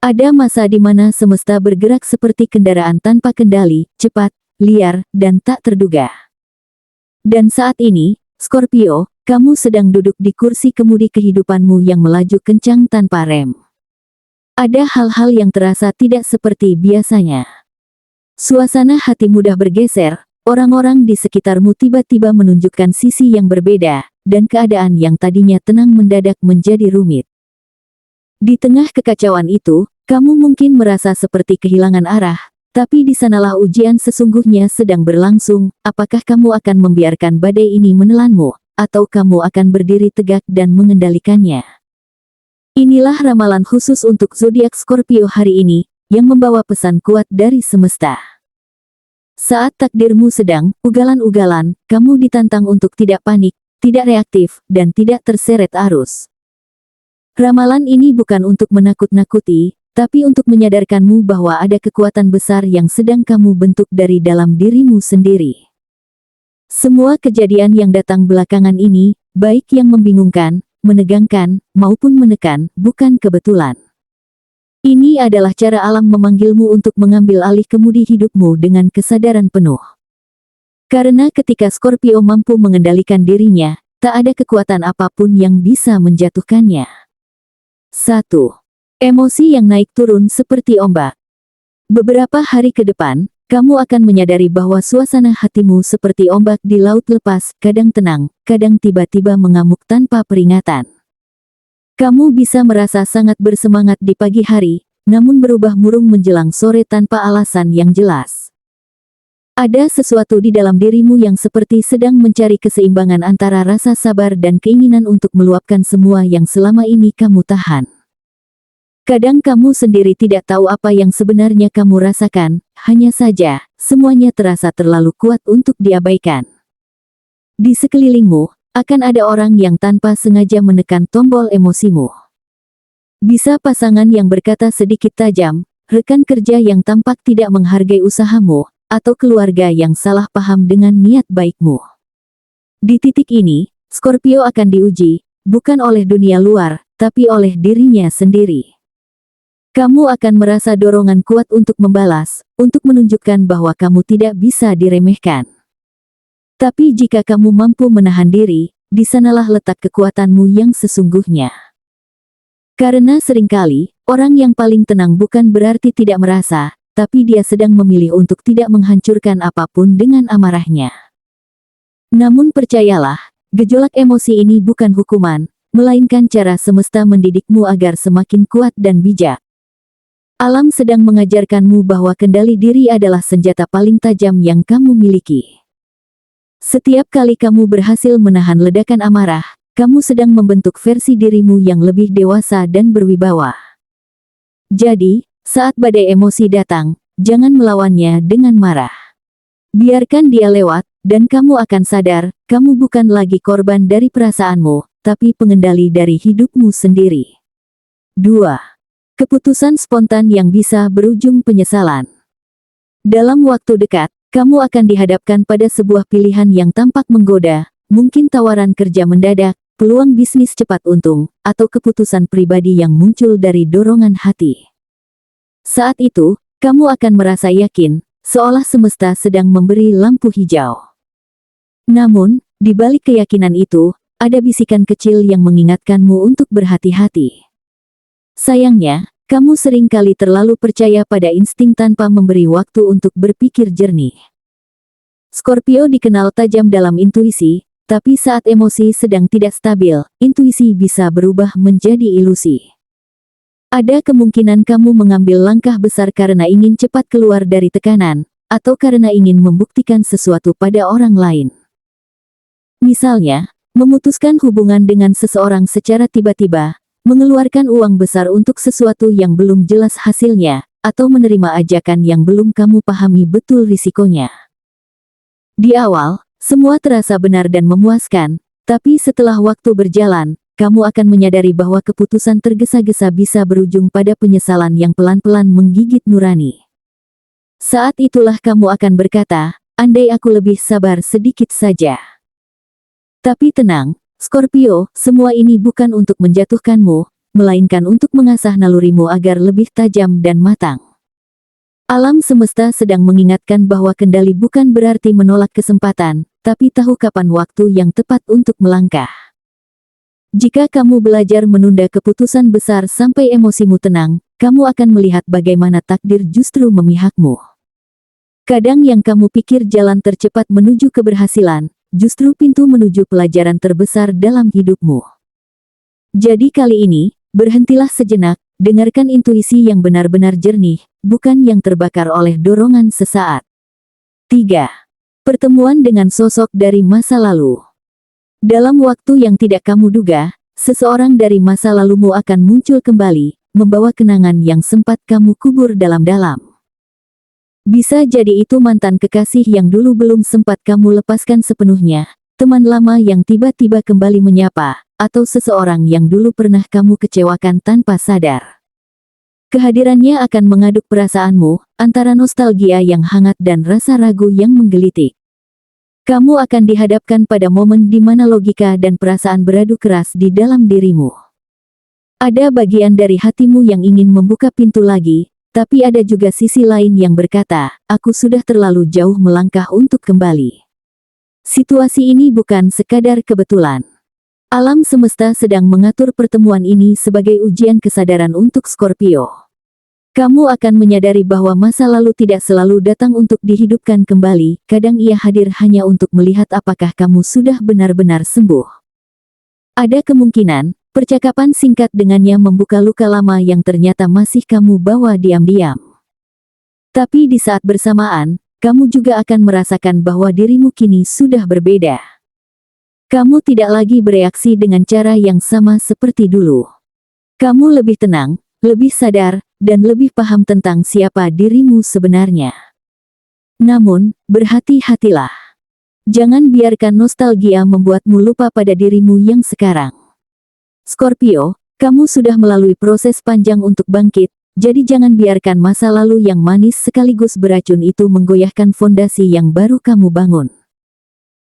Ada masa di mana semesta bergerak seperti kendaraan tanpa kendali, cepat, liar, dan tak terduga. Dan saat ini, Scorpio, kamu sedang duduk di kursi kemudi kehidupanmu yang melaju kencang tanpa rem. Ada hal-hal yang terasa tidak seperti biasanya. Suasana hati mudah bergeser, orang-orang di sekitarmu tiba-tiba menunjukkan sisi yang berbeda, dan keadaan yang tadinya tenang mendadak menjadi rumit. Di tengah kekacauan itu, kamu mungkin merasa seperti kehilangan arah, tapi di sanalah ujian sesungguhnya sedang berlangsung. Apakah kamu akan membiarkan badai ini menelanmu, atau kamu akan berdiri tegak dan mengendalikannya? Inilah ramalan khusus untuk zodiak Scorpio hari ini, yang membawa pesan kuat dari semesta. Saat takdirmu sedang ugalan-ugalan, kamu ditantang untuk tidak panik, tidak reaktif, dan tidak terseret arus. Ramalan ini bukan untuk menakut-nakuti, tapi untuk menyadarkanmu bahwa ada kekuatan besar yang sedang kamu bentuk dari dalam dirimu sendiri. Semua kejadian yang datang belakangan ini, baik yang membingungkan, menegangkan, maupun menekan, bukan kebetulan. Ini adalah cara alam memanggilmu untuk mengambil alih kemudi hidupmu dengan kesadaran penuh. Karena ketika Scorpio mampu mengendalikan dirinya, tak ada kekuatan apapun yang bisa menjatuhkannya. 1. Emosi yang naik turun seperti ombak. Beberapa hari ke depan, kamu akan menyadari bahwa suasana hatimu seperti ombak di laut lepas, kadang tenang, kadang tiba-tiba mengamuk tanpa peringatan. Kamu bisa merasa sangat bersemangat di pagi hari, namun berubah murung menjelang sore tanpa alasan yang jelas. Ada sesuatu di dalam dirimu yang seperti sedang mencari keseimbangan antara rasa sabar dan keinginan untuk meluapkan semua yang selama ini kamu tahan. Kadang kamu sendiri tidak tahu apa yang sebenarnya kamu rasakan, hanya saja, semuanya terasa terlalu kuat untuk diabaikan. Di sekelilingmu, akan ada orang yang tanpa sengaja menekan tombol emosimu. Bisa pasangan yang berkata sedikit tajam, rekan kerja yang tampak tidak menghargai usahamu, atau keluarga yang salah paham dengan niat baikmu. Di titik ini, Scorpio akan diuji, bukan oleh dunia luar, tapi oleh dirinya sendiri. Kamu akan merasa dorongan kuat untuk membalas, untuk menunjukkan bahwa kamu tidak bisa diremehkan. Tapi jika kamu mampu menahan diri, di sanalah letak kekuatanmu yang sesungguhnya. Karena seringkali, orang yang paling tenang bukan berarti tidak merasa, tapi dia sedang memilih untuk tidak menghancurkan apapun dengan amarahnya. Namun percayalah, gejolak emosi ini bukan hukuman, melainkan cara semesta mendidikmu agar semakin kuat dan bijak. Alam sedang mengajarkanmu bahwa kendali diri adalah senjata paling tajam yang kamu miliki. Setiap kali kamu berhasil menahan ledakan amarah, kamu sedang membentuk versi dirimu yang lebih dewasa dan berwibawa. Jadi, saat badai emosi datang, jangan melawannya dengan marah. Biarkan dia lewat, dan kamu akan sadar, kamu bukan lagi korban dari perasaanmu, tapi pengendali dari hidupmu sendiri. 2. Keputusan spontan yang bisa berujung penyesalan. Dalam waktu dekat, kamu akan dihadapkan pada sebuah pilihan yang tampak menggoda, mungkin tawaran kerja mendadak, peluang bisnis cepat untung, atau keputusan pribadi yang muncul dari dorongan hati. Saat itu, kamu akan merasa yakin, seolah semesta sedang memberi lampu hijau. Namun, di balik keyakinan itu, ada bisikan kecil yang mengingatkanmu untuk berhati-hati. Sayangnya, kamu sering kali terlalu percaya pada insting tanpa memberi waktu untuk berpikir jernih. Scorpio dikenal tajam dalam intuisi, tapi saat emosi sedang tidak stabil, intuisi bisa berubah menjadi ilusi. Ada kemungkinan kamu mengambil langkah besar karena ingin cepat keluar dari tekanan, atau karena ingin membuktikan sesuatu pada orang lain. Misalnya, memutuskan hubungan dengan seseorang secara tiba-tiba, mengeluarkan uang besar untuk sesuatu yang belum jelas hasilnya, atau menerima ajakan yang belum kamu pahami betul risikonya. Di awal, semua terasa benar dan memuaskan, tapi setelah waktu berjalan, kamu akan menyadari bahwa keputusan tergesa-gesa bisa berujung pada penyesalan yang pelan-pelan menggigit nurani. Saat itulah kamu akan berkata, andai aku lebih sabar sedikit saja. Tapi tenang, Scorpio, semua ini bukan untuk menjatuhkanmu, melainkan untuk mengasah nalurimu agar lebih tajam dan matang. Alam semesta sedang mengingatkan bahwa kendali bukan berarti menolak kesempatan, tapi tahu kapan waktu yang tepat untuk melangkah. Jika kamu belajar menunda keputusan besar sampai emosimu tenang, kamu akan melihat bagaimana takdir justru memihakmu. Kadang yang kamu pikir jalan tercepat menuju keberhasilan, justru pintu menuju pelajaran terbesar dalam hidupmu. Jadi kali ini, berhentilah sejenak, dengarkan intuisi yang benar-benar jernih, bukan yang terbakar oleh dorongan sesaat. 3. Pertemuan dengan sosok dari masa lalu. Dalam waktu yang tidak kamu duga, seseorang dari masa lalumu akan muncul kembali, membawa kenangan yang sempat kamu kubur dalam-dalam. Bisa jadi itu mantan kekasih yang dulu belum sempat kamu lepaskan sepenuhnya, teman lama yang tiba-tiba kembali menyapa, atau seseorang yang dulu pernah kamu kecewakan tanpa sadar. Kehadirannya akan mengaduk perasaanmu, antara nostalgia yang hangat dan rasa ragu yang menggelitik. Kamu akan dihadapkan pada momen di mana logika dan perasaan beradu keras di dalam dirimu. Ada bagian dari hatimu yang ingin membuka pintu lagi, tapi ada juga sisi lain yang berkata, aku sudah terlalu jauh melangkah untuk kembali. Situasi ini bukan sekadar kebetulan. Alam semesta sedang mengatur pertemuan ini sebagai ujian kesadaran untuk Scorpio. Kamu akan menyadari bahwa masa lalu tidak selalu datang untuk dihidupkan kembali, kadang ia hadir hanya untuk melihat apakah kamu sudah benar-benar sembuh. Ada kemungkinan, percakapan singkat dengannya membuka luka lama yang ternyata masih kamu bawa diam-diam. Tapi di saat bersamaan, kamu juga akan merasakan bahwa dirimu kini sudah berbeda. Kamu tidak lagi bereaksi dengan cara yang sama seperti dulu. Kamu lebih tenang, lebih sadar, dan lebih paham tentang siapa dirimu sebenarnya. Namun, berhati-hatilah. Jangan biarkan nostalgia membuatmu lupa pada dirimu yang sekarang. Scorpio, kamu sudah melalui proses panjang untuk bangkit, jadi jangan biarkan masa lalu yang manis sekaligus beracun itu menggoyahkan fondasi yang baru kamu bangun.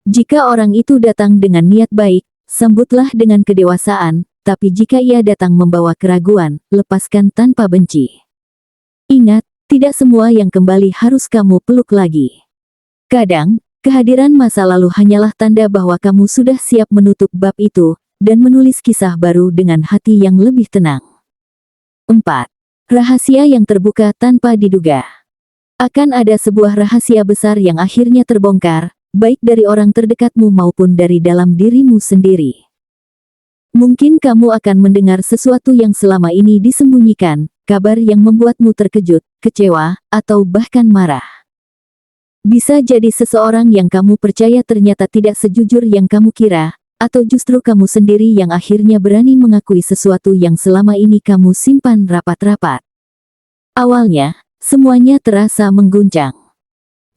Jika orang itu datang dengan niat baik, sambutlah dengan kedewasaan, tapi jika ia datang membawa keraguan, lepaskan tanpa benci. Ingat, tidak semua yang kembali harus kamu peluk lagi. Kadang, kehadiran masa lalu hanyalah tanda bahwa kamu sudah siap menutup bab itu, dan menulis kisah baru dengan hati yang lebih tenang. 4. Rahasia yang terbuka tanpa diduga. Akan ada sebuah rahasia besar yang akhirnya terbongkar, baik dari orang terdekatmu maupun dari dalam dirimu sendiri. Mungkin kamu akan mendengar sesuatu yang selama ini disembunyikan, kabar yang membuatmu terkejut, kecewa, atau bahkan marah. Bisa jadi seseorang yang kamu percaya ternyata tidak sejujur yang kamu kira, atau justru kamu sendiri yang akhirnya berani mengakui sesuatu yang selama ini kamu simpan rapat-rapat. Awalnya, semuanya terasa mengguncang.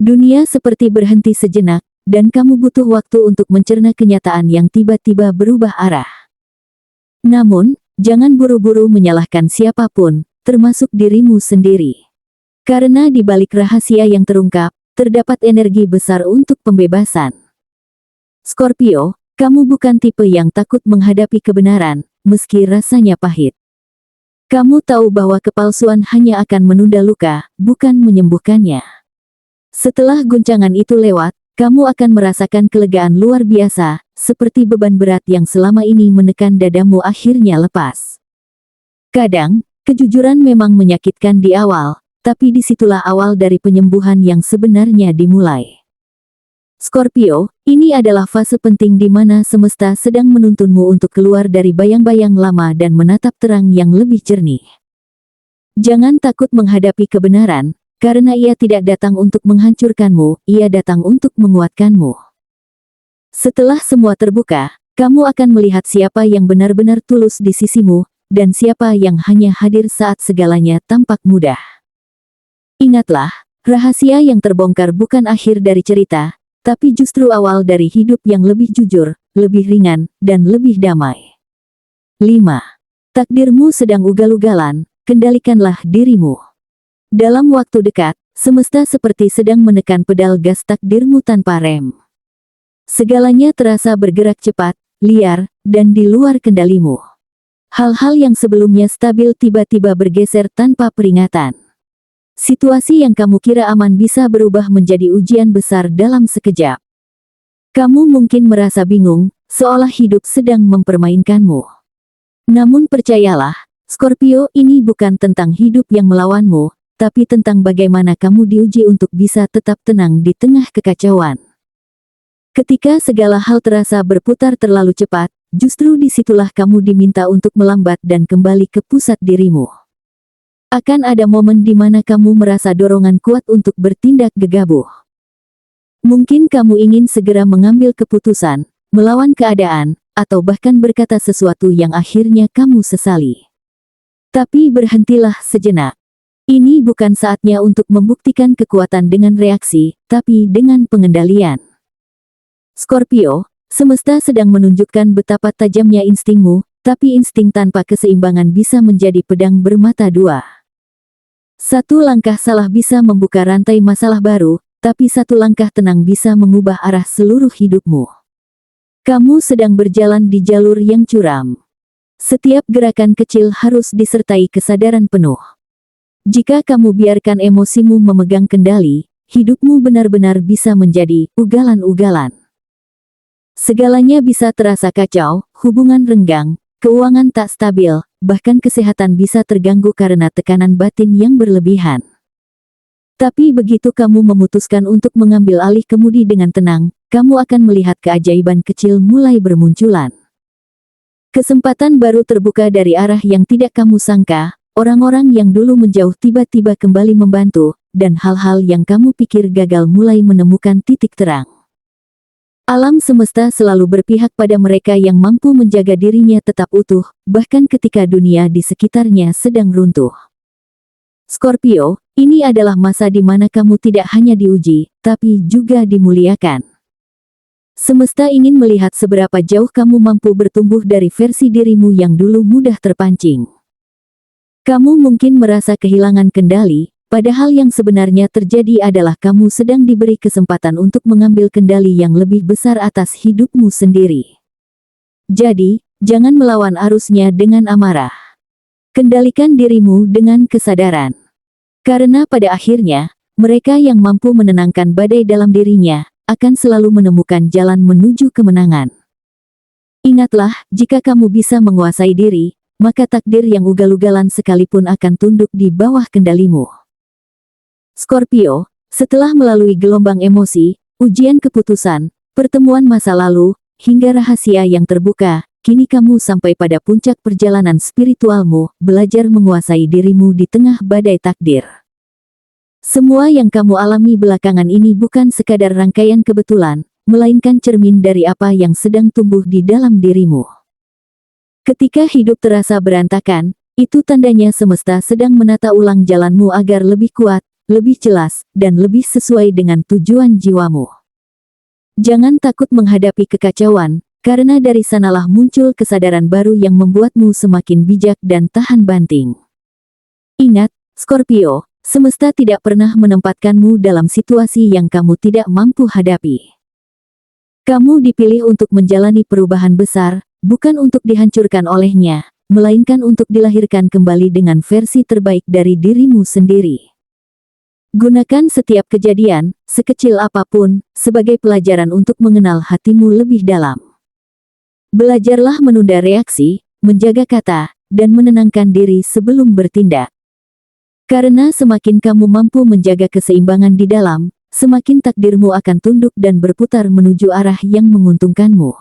Dunia seperti berhenti sejenak, dan kamu butuh waktu untuk mencerna kenyataan yang tiba-tiba berubah arah. Namun, jangan buru-buru menyalahkan siapapun, termasuk dirimu sendiri. Karena di balik rahasia yang terungkap, terdapat energi besar untuk pembebasan. Scorpio, kamu bukan tipe yang takut menghadapi kebenaran, meski rasanya pahit. Kamu tahu bahwa kepalsuan hanya akan menunda luka, bukan menyembuhkannya. Setelah guncangan itu lewat, kamu akan merasakan kelegaan luar biasa, seperti beban berat yang selama ini menekan dadamu akhirnya lepas. Kadang, kejujuran memang menyakitkan di awal, tapi disitulah awal dari penyembuhan yang sebenarnya dimulai. Scorpio, ini adalah fase penting di mana semesta sedang menuntunmu untuk keluar dari bayang-bayang lama dan menatap terang yang lebih jernih. Jangan takut menghadapi kebenaran, karena ia tidak datang untuk menghancurkanmu, ia datang untuk menguatkanmu. Setelah semua terbuka, kamu akan melihat siapa yang benar-benar tulus di sisimu, dan siapa yang hanya hadir saat segalanya tampak mudah. Ingatlah, rahasia yang terbongkar bukan akhir dari cerita, tapi justru awal dari hidup yang lebih jujur, lebih ringan, dan lebih damai. 5. Takdirmu sedang ugal-ugalan, kendalikanlah dirimu. Dalam waktu dekat, semesta seperti sedang menekan pedal gas takdirmu tanpa rem. Segalanya terasa bergerak cepat, liar, dan di luar kendalimu. Hal-hal yang sebelumnya stabil tiba-tiba bergeser tanpa peringatan. Situasi yang kamu kira aman bisa berubah menjadi ujian besar dalam sekejap. Kamu mungkin merasa bingung, seolah hidup sedang mempermainkanmu. Namun percayalah, Scorpio, ini bukan tentang hidup yang melawanmu, tapi tentang bagaimana kamu diuji untuk bisa tetap tenang di tengah kekacauan. Ketika segala hal terasa berputar terlalu cepat, justru disitulah kamu diminta untuk melambat dan kembali ke pusat dirimu. Akan ada momen di mana kamu merasa dorongan kuat untuk bertindak gegabah. Mungkin kamu ingin segera mengambil keputusan, melawan keadaan, atau bahkan berkata sesuatu yang akhirnya kamu sesali. Tapi berhentilah sejenak. Ini bukan saatnya untuk membuktikan kekuatan dengan reaksi, tapi dengan pengendalian. Scorpio, semesta sedang menunjukkan betapa tajamnya instingmu, tapi insting tanpa keseimbangan bisa menjadi pedang bermata dua. Satu langkah salah bisa membuka rantai masalah baru, tapi satu langkah tenang bisa mengubah arah seluruh hidupmu. Kamu sedang berjalan di jalur yang curam. Setiap gerakan kecil harus disertai kesadaran penuh. Jika kamu biarkan emosimu memegang kendali, hidupmu benar-benar bisa menjadi ugalan-ugalan. Segalanya bisa terasa kacau, hubungan renggang, keuangan tak stabil, bahkan kesehatan bisa terganggu karena tekanan batin yang berlebihan. Tapi begitu kamu memutuskan untuk mengambil alih kemudi dengan tenang, kamu akan melihat keajaiban kecil mulai bermunculan. Kesempatan baru terbuka dari arah yang tidak kamu sangka, orang-orang yang dulu menjauh tiba-tiba kembali membantu, dan hal-hal yang kamu pikir gagal mulai menemukan titik terang. Alam semesta selalu berpihak pada mereka yang mampu menjaga dirinya tetap utuh, bahkan ketika dunia di sekitarnya sedang runtuh. Scorpio, ini adalah masa di mana kamu tidak hanya diuji, tapi juga dimuliakan. Semesta ingin melihat seberapa jauh kamu mampu bertumbuh dari versi dirimu yang dulu mudah terpancing. Kamu mungkin merasa kehilangan kendali, padahal yang sebenarnya terjadi adalah kamu sedang diberi kesempatan untuk mengambil kendali yang lebih besar atas hidupmu sendiri. Jadi, jangan melawan arusnya dengan amarah. Kendalikan dirimu dengan kesadaran. Karena pada akhirnya, mereka yang mampu menenangkan badai dalam dirinya, akan selalu menemukan jalan menuju kemenangan. Ingatlah, jika kamu bisa menguasai diri, maka takdir yang ugal-ugalan sekalipun akan tunduk di bawah kendalimu. Scorpio, setelah melalui gelombang emosi, ujian keputusan, pertemuan masa lalu, hingga rahasia yang terbuka, kini kamu sampai pada puncak perjalanan spiritualmu, belajar menguasai dirimu di tengah badai takdir. Semua yang kamu alami belakangan ini bukan sekadar rangkaian kebetulan, melainkan cermin dari apa yang sedang tumbuh di dalam dirimu. Ketika hidup terasa berantakan, itu tandanya semesta sedang menata ulang jalanmu agar lebih kuat, lebih jelas, dan lebih sesuai dengan tujuan jiwamu. Jangan takut menghadapi kekacauan, karena dari sanalah muncul kesadaran baru yang membuatmu semakin bijak dan tahan banting. Ingat, Scorpio, semesta tidak pernah menempatkanmu dalam situasi yang kamu tidak mampu hadapi. Kamu dipilih untuk menjalani perubahan besar, bukan untuk dihancurkan olehnya, melainkan untuk dilahirkan kembali dengan versi terbaik dari dirimu sendiri. Gunakan setiap kejadian, sekecil apapun, sebagai pelajaran untuk mengenal hatimu lebih dalam. Belajarlah menunda reaksi, menjaga kata, dan menenangkan diri sebelum bertindak. Karena semakin kamu mampu menjaga keseimbangan di dalam, semakin takdirmu akan tunduk dan berputar menuju arah yang menguntungkanmu.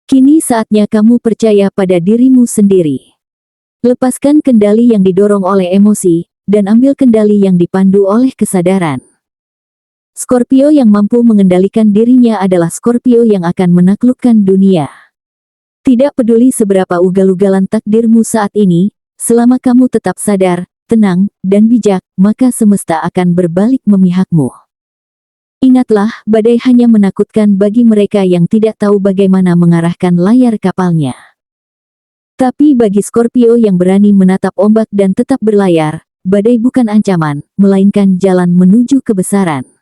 Kini saatnya kamu percaya pada dirimu sendiri. Lepaskan kendali yang didorong oleh emosi, dan ambil kendali yang dipandu oleh kesadaran. Scorpio yang mampu mengendalikan dirinya adalah Scorpio yang akan menaklukkan dunia. Tidak peduli seberapa ugal-ugalan takdirmu saat ini, selama kamu tetap sadar, tenang, dan bijak, maka semesta akan berbalik memihakmu. Ingatlah, badai hanya menakutkan bagi mereka yang tidak tahu bagaimana mengarahkan layar kapalnya. Tapi bagi Scorpio yang berani menatap ombak dan tetap berlayar, badai bukan ancaman, melainkan jalan menuju kebesaran.